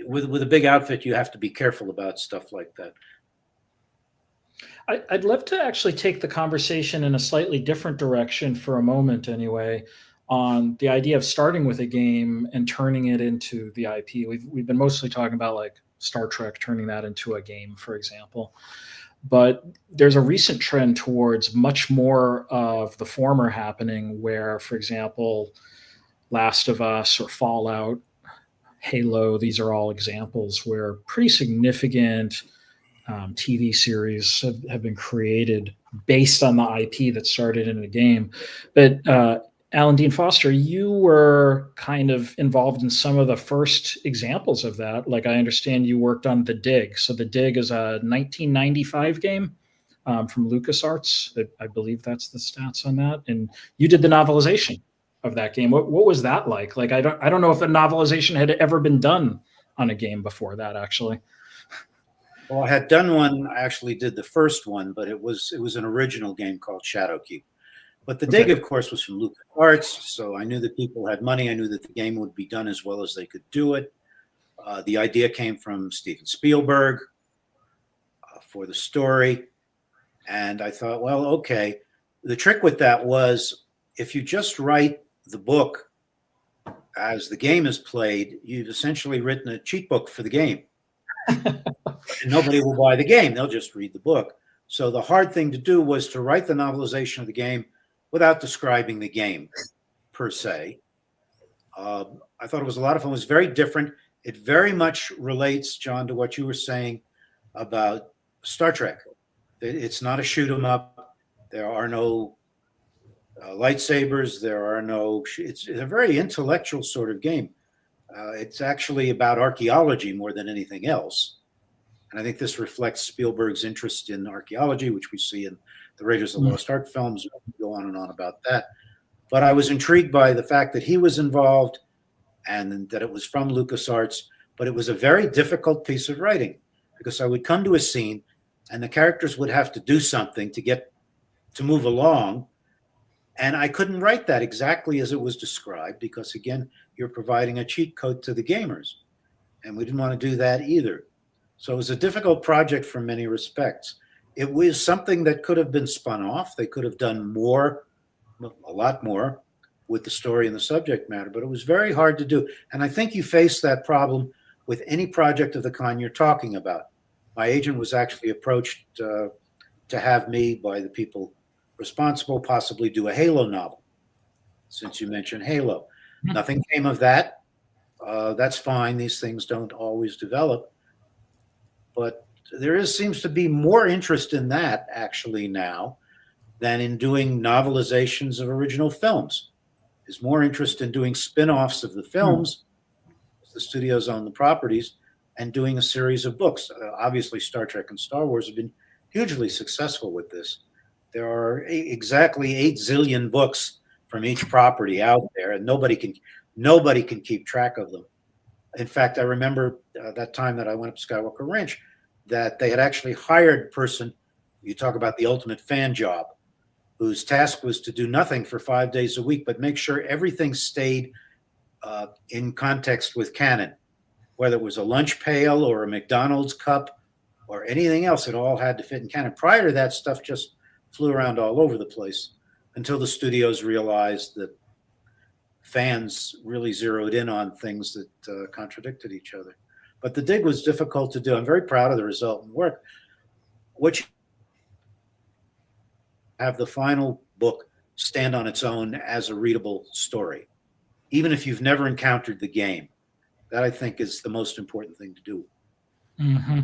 with a big outfit, you have to be careful about stuff like that. I'd love to actually take the conversation in a slightly different direction for a moment anyway, on the idea of starting with a game and turning it into the IP. We've been mostly talking about like Star Trek, turning that into a game, for example. But there's a recent trend towards much more of the former happening where, for example, Last of Us or Fallout, Halo, these are all examples where pretty significant TV series have been created based on the IP that started in a game. But Alan Dean Foster, you were kind of involved in some of the first examples of that. Like I understand you worked on The Dig. So The Dig is a 1995 game from LucasArts. I believe that's the stats on that. And you did the novelization of that game. What was that like? Like I don't know if a novelization had ever been done on a game before that, actually. Well, I had done one. I actually did the first one, but it was an original game called Shadowkeep. But The Dig, of course, was from LucasArts, so I knew that people had money. I knew that the game would be done as well as they could do it. The idea came from Steven Spielberg for the story. And I thought, well, okay. The trick with that was if you just write the book as the game is played, you've essentially written a cheat book for the game. And nobody will buy the game. They'll just read the book. So the hard thing to do was to write the novelization of the game without describing the game per se. I thought it was a lot of fun. It was very different. It very much relates, John, to what you were saying about Star Trek. It's not a shoot 'em up. There are no lightsabers. There are no. It's a very intellectual sort of game. It's actually about archaeology more than anything else. And I think this reflects Spielberg's interest in archaeology, which we see in the Raiders of the Lost Ark films. Go on and on about that. But I was intrigued by the fact that he was involved and that it was from LucasArts. But it was a very difficult piece of writing because I would come to a scene and the characters would have to do something to move along. And I couldn't write that exactly as it was described because, again, you're providing a cheat code to the gamers. And we didn't want to do that either. So it was a difficult project from many respects. It was something that could have been spun off. They could have done more, a lot more. with the story and the subject matter, but it was very hard to do. And I think you face that problem with any project of the kind you're talking about. My agent was actually approached to have me by the people responsible possibly do a Halo novel, since you mentioned Halo. Mm-hmm. Nothing came of that. That's fine. These things don't always develop. But there seems to be more interest in that actually now than in doing novelizations of original films. There's more interest in doing spin-offs of the films, the studios own the properties, and doing a series of books. Obviously, Star Trek and Star Wars have been hugely successful with this. There are exactly 8 zillion books from each property out there, and nobody can keep track of them. In fact, I remember that time that I went up to Skywalker Ranch, that they had actually hired a person, you talk about the ultimate fan job, whose task was to do nothing for 5 days a week, but make sure everything stayed in context with canon. Whether it was a lunch pail or a McDonald's cup or anything else, it all had to fit in canon. Prior to that, stuff just flew around all over the place until the studios realized that fans really zeroed in on things that contradicted each other. But the dig was difficult to do. I'm very proud of the resultant work. What you have the final book stand on its own as a readable story, even if you've never encountered the game. That, I think, is the most important thing to do. Mm-hmm.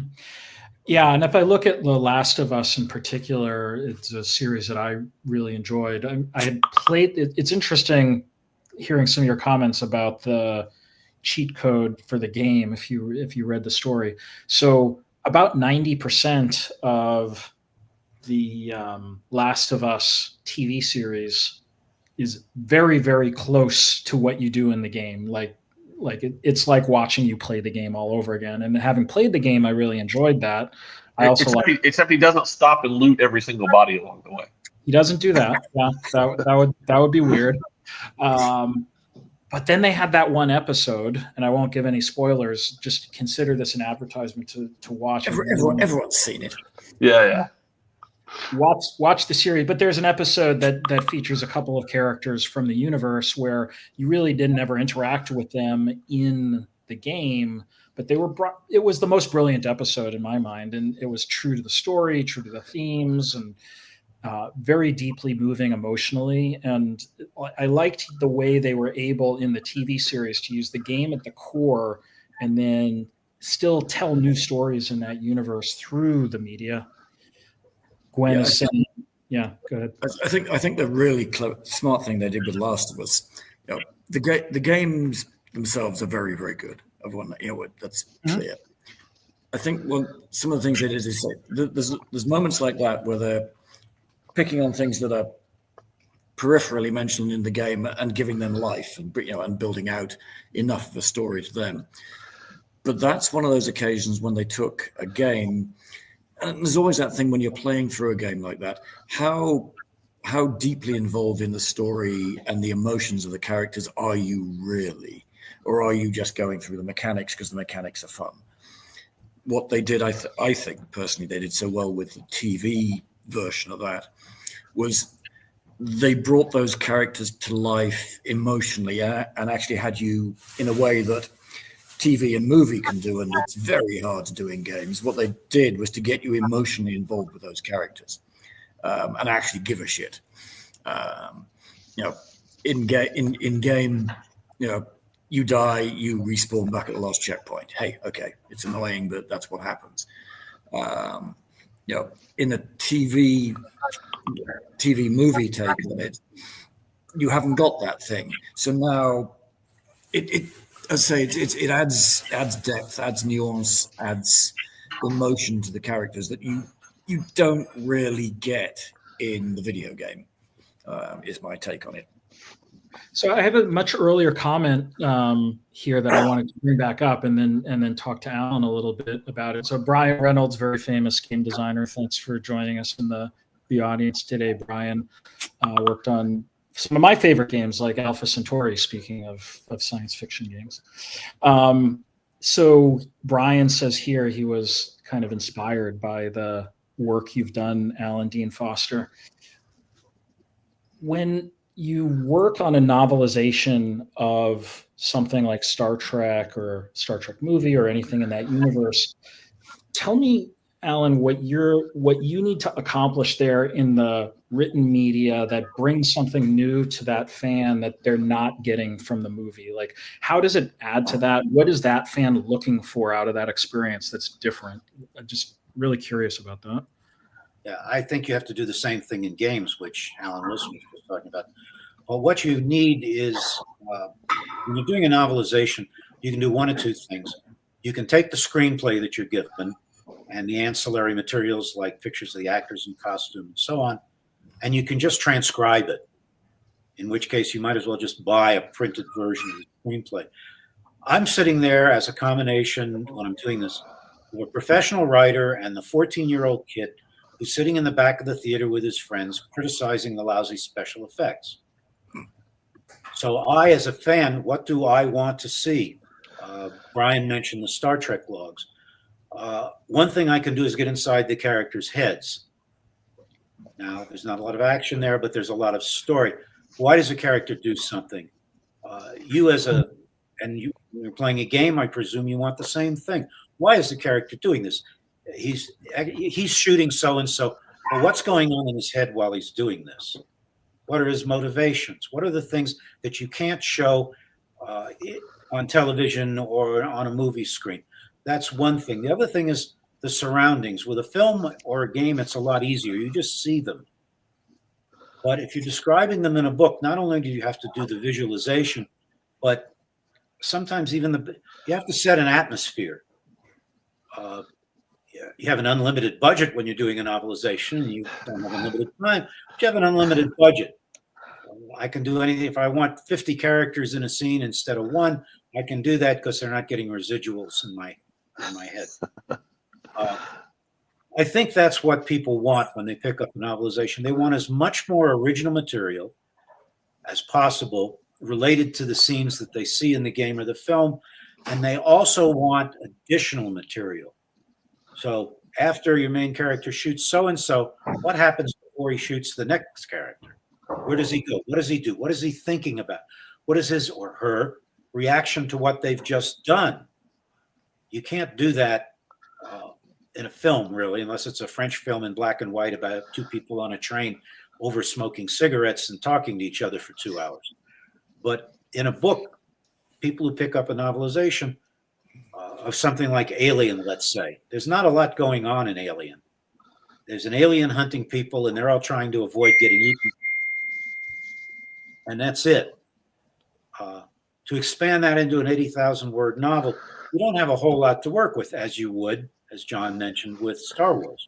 Yeah, and if I look at The Last of Us in particular, it's a series that I really enjoyed. I had played it. It's interesting hearing some of your comments about the cheat code for the game if you read the story. So about 90% of the Last of Us TV series is very, very close to what you do in the game. It's like watching you play the game all over again. And having played the game, I really enjoyed that. Except he doesn't stop and loot every single body along the way. He doesn't do that. Yeah, that would be weird. But then they had that one episode, and I won't give any spoilers. Just consider this an advertisement to watch. Everyone's seen it. Yeah. Watch the series. But there's an episode that features a couple of characters from the universe where you really didn't ever interact with them in the game, but it was the most brilliant episode in my mind, and it was true to the story, true to the themes, and very deeply moving emotionally. And I liked the way they were able in the TV series to use the game at the core and then still tell new stories in that universe through the media. Gwen is saying, yeah, go ahead. I think the really smart thing they did with Last of Us, the games themselves are very, very good. Everyone, that's clear. I think some of the things they did is there's moments like that where they're picking on things that are peripherally mentioned in the game and giving them life and building out enough of a story to them. But that's one of those occasions when they took a game. And there's always that thing when you're playing through a game like that, how deeply involved in the story and the emotions of the characters are you really? Or are you just going through the mechanics because the mechanics are fun? What they did, I think, personally, they did so well with the TV version of that was they brought those characters to life emotionally and actually had you in a way that TV and movie can do, and it's very hard to do in games. What they did was to get you emotionally involved with those characters and actually give a shit. In game, you die, you respawn back at the last checkpoint. Hey, okay, it's annoying, but that's what happens. In a TV movie take on it, you haven't got that thing. So now it adds depth, adds nuance, adds emotion to the characters that you don't really get in the video game. Is my take on it. So I have a much earlier comment here that I wanted to bring back up and then talk to Alan a little bit about it. So Brian Reynolds, very famous game designer. Thanks for joining us in the audience today. Brian worked on some of my favorite games like Alpha Centauri, speaking of science fiction games. So Brian says here he was kind of inspired by the work you've done, Alan Dean Foster. When you work on a novelization of something like Star Trek or Star Trek movie or anything in that universe. Tell me, Alan, what you need to accomplish there in the written media that brings something new to that fan that they're not getting from the movie. Like, how does it add to that? What is that fan looking for out of that experience that's different? I'm just really curious about that. Yeah, I think you have to do the same thing in games, which Alan Wilson was talking about. Well, what you need is, when you're doing a novelization, you can do one of two things. You can take the screenplay that you're given and the ancillary materials like pictures of the actors and costume and so on, and you can just transcribe it, in which case you might as well just buy a printed version of the screenplay. I'm sitting there as a combination, when I'm doing this, of a professional writer and the 14-year-old kid who's sitting in the back of the theater with his friends criticizing the lousy special effects. So I, as a fan, what do I want to see? Brian mentioned the Star Trek logs. One thing I can do is get inside the characters' heads. Now, there's not a lot of action there, but there's a lot of story. Why does a character do something? You're playing a game, I presume you want the same thing. Why is the character doing this? He's shooting so-and-so. Well, what's going on in his head while he's doing this? What are his motivations? What are the things that you can't show on television or on a movie screen? That's one thing. The other thing is the surroundings. With a film or a game, it's a lot easier. You just see them. But if you're describing them in a book, not only do you have to do the visualization, but sometimes even you have to set an atmosphere. You have an unlimited budget when you're doing a novelization. You don't have unlimited time, but you have an unlimited budget. I can do anything. If I want 50 characters in a scene instead of one, I can do that because they're not getting residuals in my head. I think that's what people want when they pick up a novelization. They want as much more original material as possible related to the scenes that they see in the game or the film, and they also want additional material. So after your main character shoots so-and-so, what happens before he shoots the next character? Where does he go? What does he do? What is he thinking about? What is his or her reaction to what they've just done? You can't do that in a film, really, unless it's a French film in black and white about two people on a train over smoking cigarettes and talking to each other for 2 hours. But in a book, people who pick up a novelization of something like Alien, let's say, there's not a lot going on in Alien. There's an alien hunting people, and they're all trying to avoid getting eaten. And that's it. To expand that into an 80,000-word novel, you don't have a whole lot to work with, as you would, as John mentioned, with Star Wars.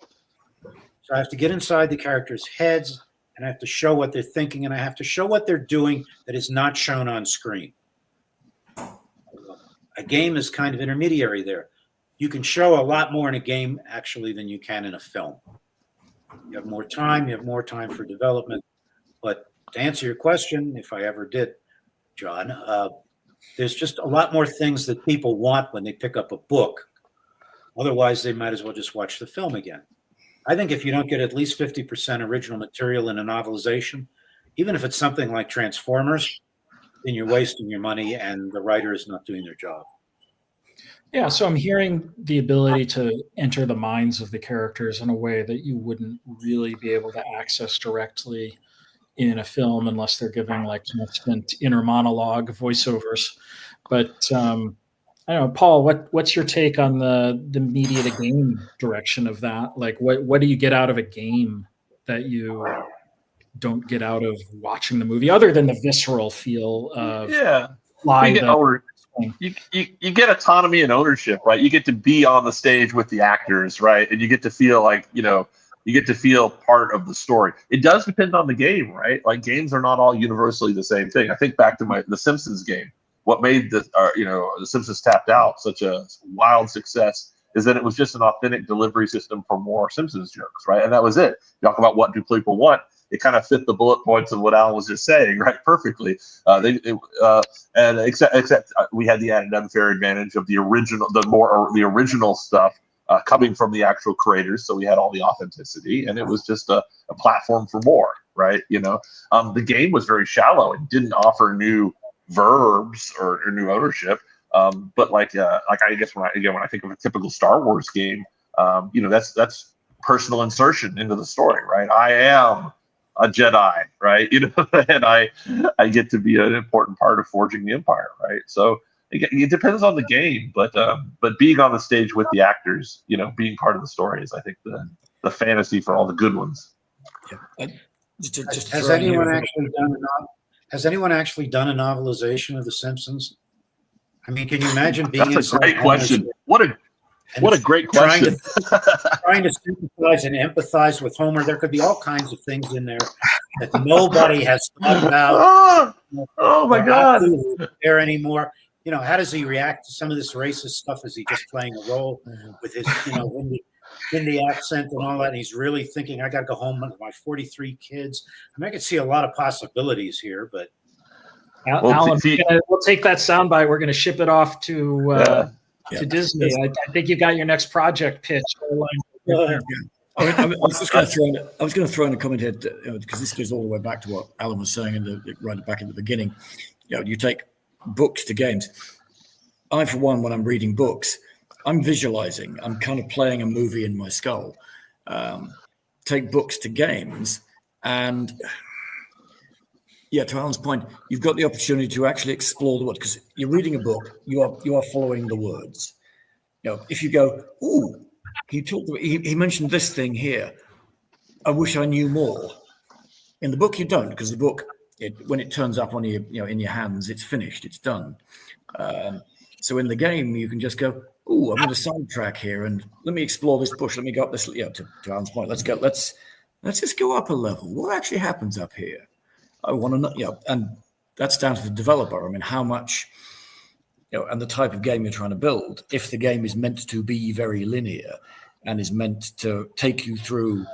So I have to get inside the characters' heads, and I have to show what they're thinking, and I have to show what they're doing that is not shown on screen. A game is kind of intermediary there. You can show a lot more in a game, actually, than you can in a film. You have more time. You have more time for development. But to answer your question, if I ever did, John, there's just a lot more things that people want when they pick up a book. Otherwise, they might as well just watch the film again. I think if you don't get at least 50% original material in a novelization, even if it's something like Transformers, then you're wasting your money and the writer is not doing their job. Yeah, so I'm hearing the ability to enter the minds of the characters in a way that you wouldn't really be able to access directly in a film unless they're giving like constant inner monologue voiceovers. But I don't know, Paul, what's your take on the media to game direction of that? Like, what do you get out of a game that you don't get out of watching the movie, other than the visceral feel of you get autonomy and ownership, right? You get to be on the stage with the actors, right? And you get to feel like, you get to feel part of the story. It does depend on the game, right? Like, games are not all universally the same thing. I think back to the Simpsons game. What made the Simpsons Tapped Out such a wild success is that it was just an authentic delivery system for more Simpsons jokes, right? And that was it. Talk about what do people want. It kind of fit the bullet points of what Alan was just saying, right? Perfectly. Except we had the added unfair advantage of the original stuff coming from the actual creators. So we had all the authenticity, and it was just a platform for more. right? The game was very shallow. It didn't offer new verbs or new ownership. But I guess when I think of a typical Star Wars game, that's personal insertion into the story, right? I am a Jedi, right? And I get to be an important part of forging the Empire, right? So it depends on the game, but being on the stage with the actors, being part of the story is, I think, the fantasy for all the good ones. Yeah. Has anyone actually done a novelization of The Simpsons? I mean, can you imagine being That's a great question. What a great question. Trying to sympathize and empathize with Homer. There could be all kinds of things in there that nobody has thought about. Oh my God. There anymore. How does he react to some of this racist stuff? Is he just playing a role with his, Hindi accent and all that? And he's really thinking, I got to go home with my 43 kids. I mean, I could see a lot of possibilities here, but. Alan, we'll take that soundbite. We're going to ship it off to Disney. I think you got your next project pitch. I was going to throw in a comment here because this goes all the way back to what Alan was saying right back in the beginning. You take books to games. I, for one, when I'm reading books, I'm visualizing. I'm kind of playing a movie in my skull. Take books to games, and to Alan's point, you've got the opportunity to actually explore the words because you're reading a book. You are following the words. If you go, he mentioned this thing here. I wish I knew more. In the book, you don't, because the book, when it turns up on your, in your hands, it's finished, it's done. So in the game, you can just go, I'm going to sidetrack here, and let me explore this bush. Let me go up this. To Alan's point, let's just go up a level. What actually happens up here? I want to know. And that's down to the developer. I mean, how much, and the type of game you're trying to build. If the game is meant to be very linear and is meant to take you through,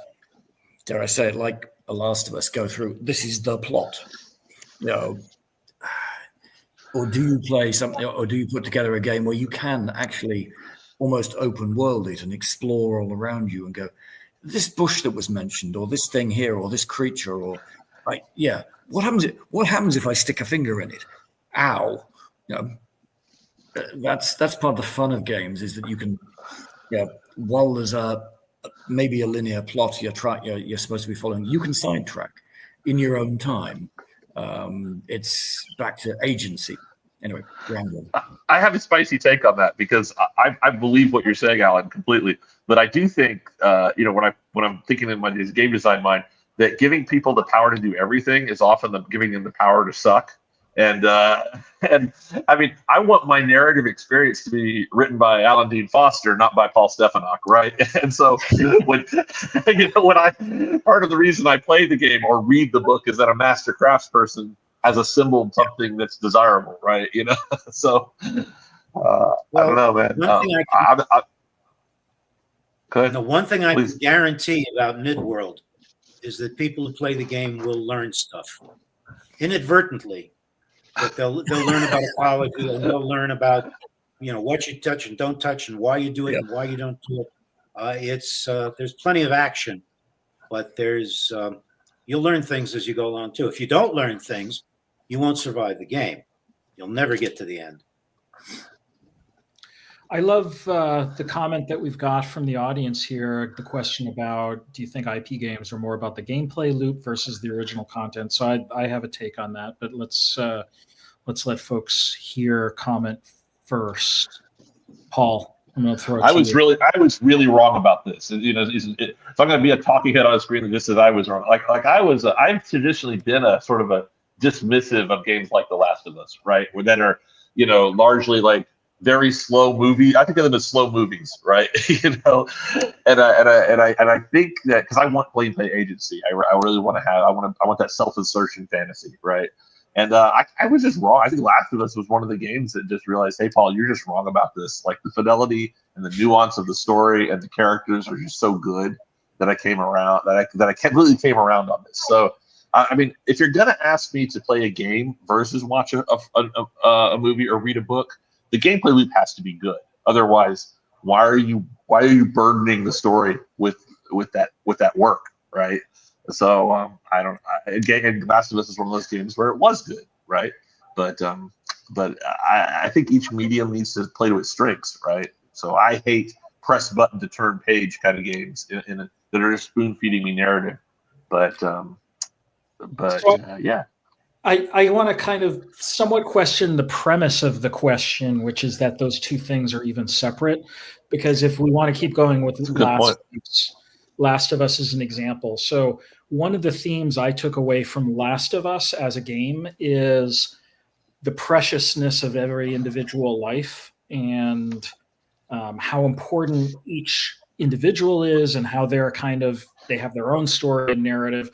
dare I say it, like The Last of Us, go through, this is the plot, or do you play something, or do you put together a game where you can actually almost open world it and explore all around you and go, this bush that was mentioned, or this thing here, or this creature, or what happens if I stick a finger in it? Ow. That's part of the fun of games, is that you can, while there's maybe a linear plot you're supposed to be following, you can sidetrack in your own time. It's back to agency. Anyway, rambling. I have a spicy take on that because I believe what you're saying, Alan, completely. But I do think, when I'm thinking in my game design mind, that giving people the power to do everything is often giving them the power to suck. And I mean, I want my narrative experience to be written by Alan Dean Foster, not by Paul Stephanouk, right? And so when part of the reason I play the game or read the book is that a master craftsperson has assembled something that's desirable, right? So I don't know, man. The one thing I can guarantee about Midworld is that people who play the game will learn stuff inadvertently. But they'll learn about ecology, and they'll learn about what you touch and don't touch, and why you do it and why you don't do it. There's plenty of action, but you'll learn things as you go along too. If you don't learn things, you won't survive the game. You'll never get to the end. I love the comment that we've got from the audience here. The question about, do you think IP games are more about the gameplay loop versus the original content? So I have a take on that, but let's let folks here comment first. Paul, I'm going to throw it I to was you. I was really wrong about this. If I'm going to be a talking head on the screen, just as I was wrong. I've traditionally been a sort of a dismissive of games like The Last of Us, right? That are largely like very slow movie. I think of them as slow movies, right? And I think that because I want gameplay agency, I really want to have. I want that self-insertion fantasy, right? And I was just wrong. I think Last of Us was one of the games that just realized, hey, Paul, you're just wrong about this. Like the fidelity and the nuance of the story and the characters are just so good that I came around. That I really came around on this. So. I mean, if you're gonna ask me to play a game versus watch a movie or read a book, the gameplay loop has to be good. Otherwise, why are you burdening the story with that work, right? So I don't. Again, Last of Us is one of those games where it was good, right? But I think each medium needs to play to its strengths, right? So I hate press button to turn page kind of games that are just spoon feeding me narrative. But yeah. I want to kind of somewhat question the premise of the question, which is that those two things are even separate. Because if we want to keep going with Last of Us as an example, so one of the themes I took away from Last of Us as a game is the preciousness of every individual life and how important each individual is and how they have their own story and narrative.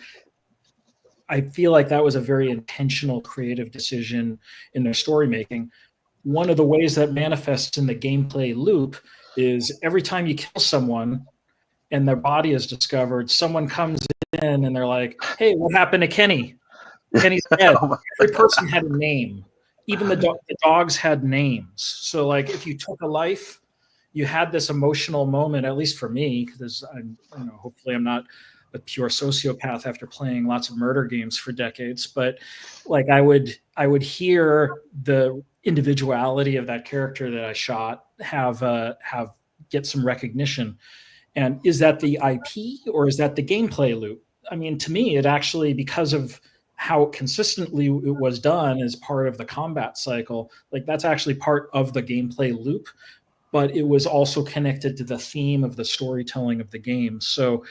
I feel like that was a very intentional creative decision in their story making. One of the ways that manifests in the gameplay loop is every time you kill someone and their body is discovered, someone comes in and they're like, hey, what happened to Kenny? Kenny's dead. Every person had a name. Even the dogs had names. So like if you took a life, you had this emotional moment, at least for me, because hopefully I'm not a pure sociopath after playing lots of murder games for decades, but like I would hear the individuality of that character that I shot get some recognition. And is that the IP or is that the gameplay loop? I mean, to me, it actually, because of how consistently it was done as part of the combat cycle, like that's actually part of the gameplay loop, but it was also connected to the theme of the storytelling of the game. So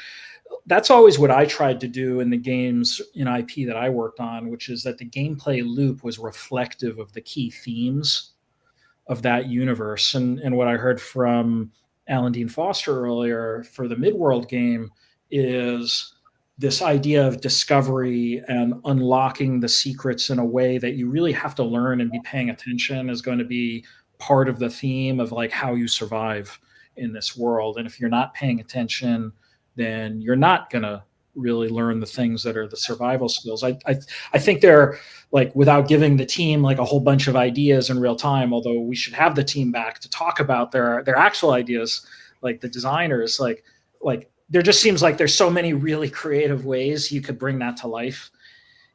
that's always what I tried to do in the games in IP that I worked on, which is that the gameplay loop was reflective of the key themes of that universe. And what I heard from Alan Dean Foster earlier for the Midworld game is this idea of discovery and unlocking the secrets in a way that you really have to learn and be paying attention is going to be part of the theme of like how you survive in this world. And if you're not paying attention, then you're not going to really learn the things that are the survival skills. I think they're like, without giving the team like a whole bunch of ideas in real time, although we should have the team back to talk about their actual ideas, like the designers, like there just seems like there's so many really creative ways you could bring that to life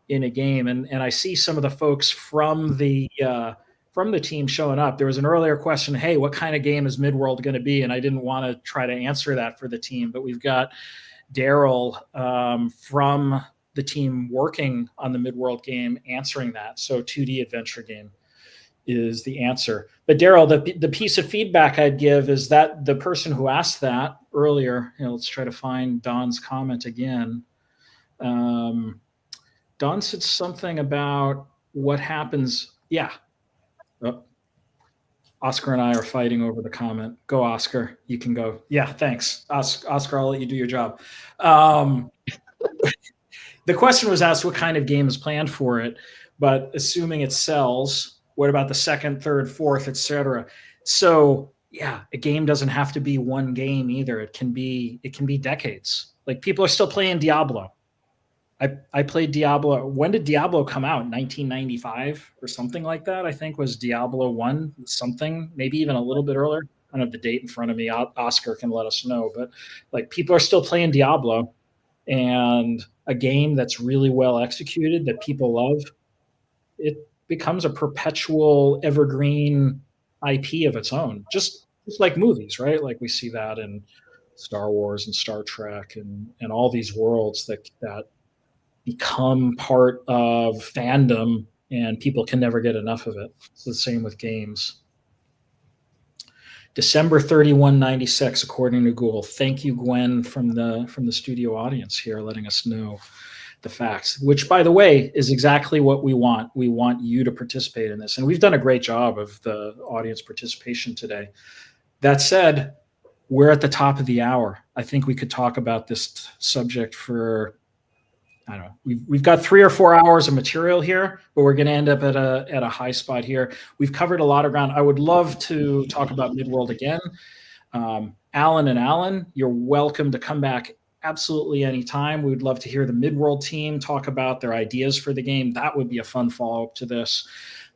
in a game. And I see some of the folks from the team showing up. There was an earlier question, hey, what kind of game is Midworld going to be? And I didn't want to try to answer that for the team, but we've got Daryl from the team working on the Midworld game answering that. So 2D adventure game is the answer. But Daryl, the piece of feedback I'd give is that the person who asked that earlier, let's try to find Don's comment again. Don said something about what happens. Yeah. Oh, Oscar and I are fighting over the comment. Go, Oscar. You can go. Yeah, thanks. Oscar, I'll let you do your job. The question was asked what kind of game is planned for it, but assuming it sells, what about the second, third, fourth, etc.? So yeah, a game doesn't have to be one game either. It can be decades. Like people are still playing Diablo. I played Diablo. When did Diablo come out? 1995 or something like that, I think was Diablo 1, something, maybe even a little bit earlier. I don't have the date in front of me. Oscar can let us know. But like people are still playing Diablo, and a game that's really well executed that people love, it becomes a perpetual evergreen IP of its own, just like movies, right? Like we see that in Star Wars and Star Trek and all these worlds that become part of fandom and people can never get enough of it. It's the same with games. December 31, 96, according to Google. Thank you, Gwen, from the studio audience here, letting us know the facts, which, by the way, is exactly what we want. We want you to participate in this. And we've done a great job of the audience participation today. That said, we're at the top of the hour. I think we could talk about this subject for, I don't know, we've got 3 or 4 hours of material here, but we're going to end up at a high spot here. We've covered a lot of ground. I would love to talk about Midworld again. Alan and Alan, you're welcome to come back absolutely anytime. We'd love to hear the Midworld team talk about their ideas for the game. That would be a fun follow-up to this.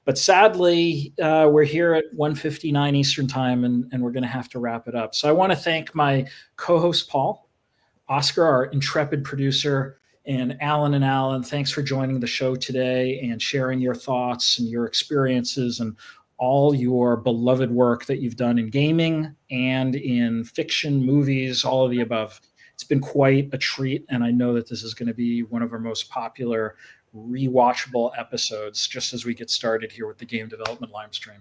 But sadly, we're here at 1:59 Eastern time, and we're going to have to wrap it up. So I want to thank my co-host, Paul, Oscar, our intrepid producer, And Alan, thanks for joining the show today and sharing your thoughts and your experiences and all your beloved work that you've done in gaming and in fiction, movies, all of the above. It's been quite a treat, and I know that this is going to be one of our most popular rewatchable episodes just as we get started here with the Game Development Livestream.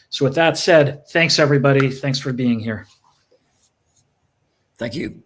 So with that said, thanks everybody. Thanks for being here. Thank you.